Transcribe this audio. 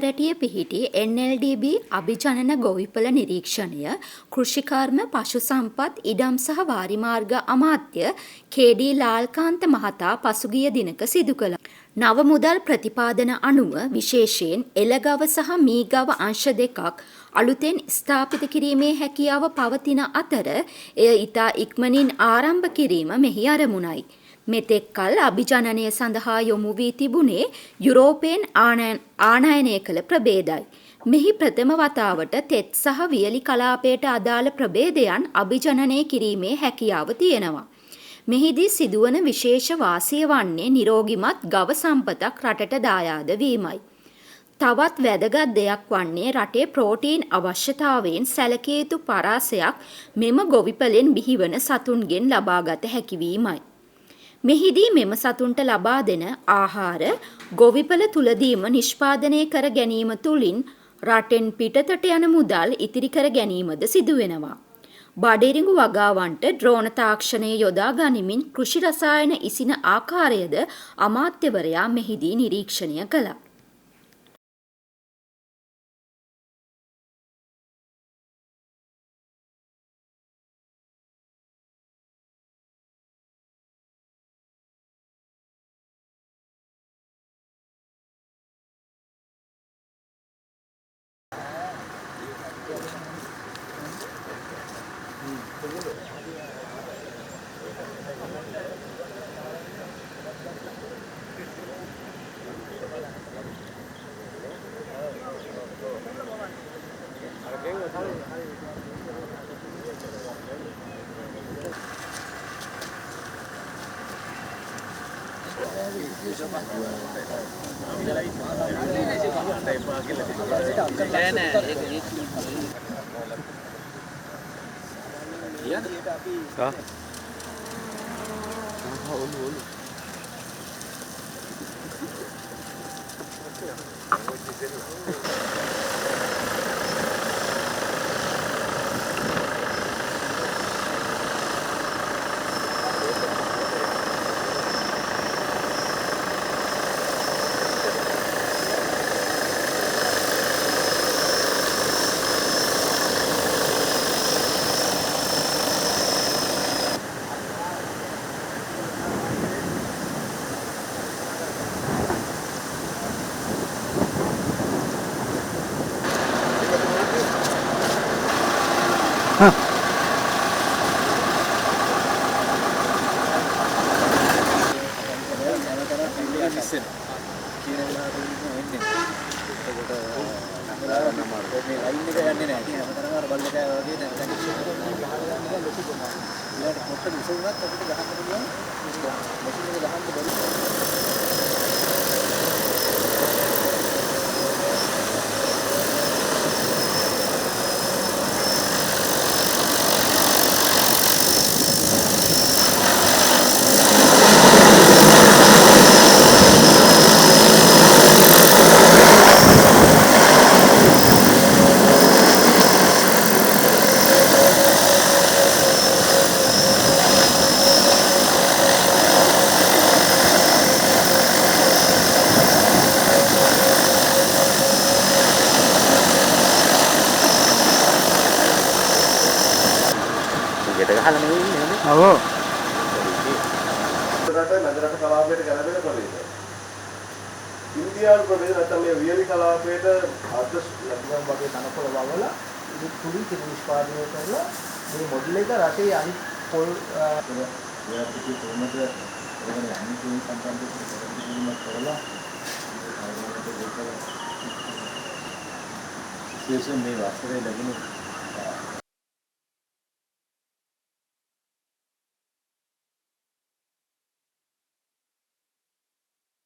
බණ්ඩාරැටිය පිහිටි NLDB අභිජනන ගොවිපළ නිරීක්ෂණය කෘෂිකර්ම පශු සම්පත් ඉඩම් සහ වාරිමාර්ග අමාත්‍ය කේ.ඩී. ලාල්කාන්ත මහතා පසුගිය දිනක සිදු කළා. නව මුදල් ප්‍රතිපාදන අනුව විශේෂයෙන් එළගව සහ මීගව අංශ දෙකක් අලුතෙන් ස්ථාපිත කිරීමේ හැකියාව පවතින අතර එය ඉතා ඉක්මනින් ආරම්භ කිරීම මෙහි අරමුණයි. මෙතෙක් කල අභිජනනය සඳහා යොමු වී තිබුණේ යුරෝපයෙන් ආනයනය කළ ප්‍රභේදයි. මෙහි ප්‍රථම වතාවට තෙත් සහ වියලි කලාපයට අදාළ ප්‍රභේදයන් අභිජනනය කිරීමේ හැකියාව තියෙනවා. මෙහිදී සිදුවන විශේෂ වාසිය වන්නේ නිරෝගිමත් ගව සම්පතක් රටට දායාද වීමයි. තවත් වැදගත් දෙයක් වන්නේ රටේ ප්‍රෝටීන් අවශ්‍යතාවයෙන් සැලකිය යුතු පරාසයක් මෙම ගොවිපලෙන් බිහිවන සතුන්ගෙන් ලබාගත හැකිවීමයි. මෙහිදී මෙම සතුන්ට ලබා දෙන ආහාර ගොවිපල තුලදීම නිෂ්පාදනය කර ගැනීම තුළින් රටෙන් පිටතට යන මුදල් ඉතිරි කර ගැනීමද සිදුවෙනවා. බඩිරිඟු වගාවන්ට ඩ්‍රෝන තාක්ෂණය යොදා ගනිමින් කෘෂි රසායන ඉසින ආකාරයද අමාත්‍යවරයා මෙහිදී නිරීක්ෂණය කළා. ඉන්දියානු ප්‍රභේද නැත්නම් මේ වියලි කලාපයට අර්ධ ලැබුම් වගේ තනකොළ වවලා ඉතින් කුඩි කිරි නිෂ්පාදනය කරලා මේ මොඩල් එක රටේ අනිත් පොල් ඔයා පිටි කොහොමද ඒකනේ අනිත් සම්බන්ධ කරලා විශේෂයෙන් මේ වසරේ ලැබුණු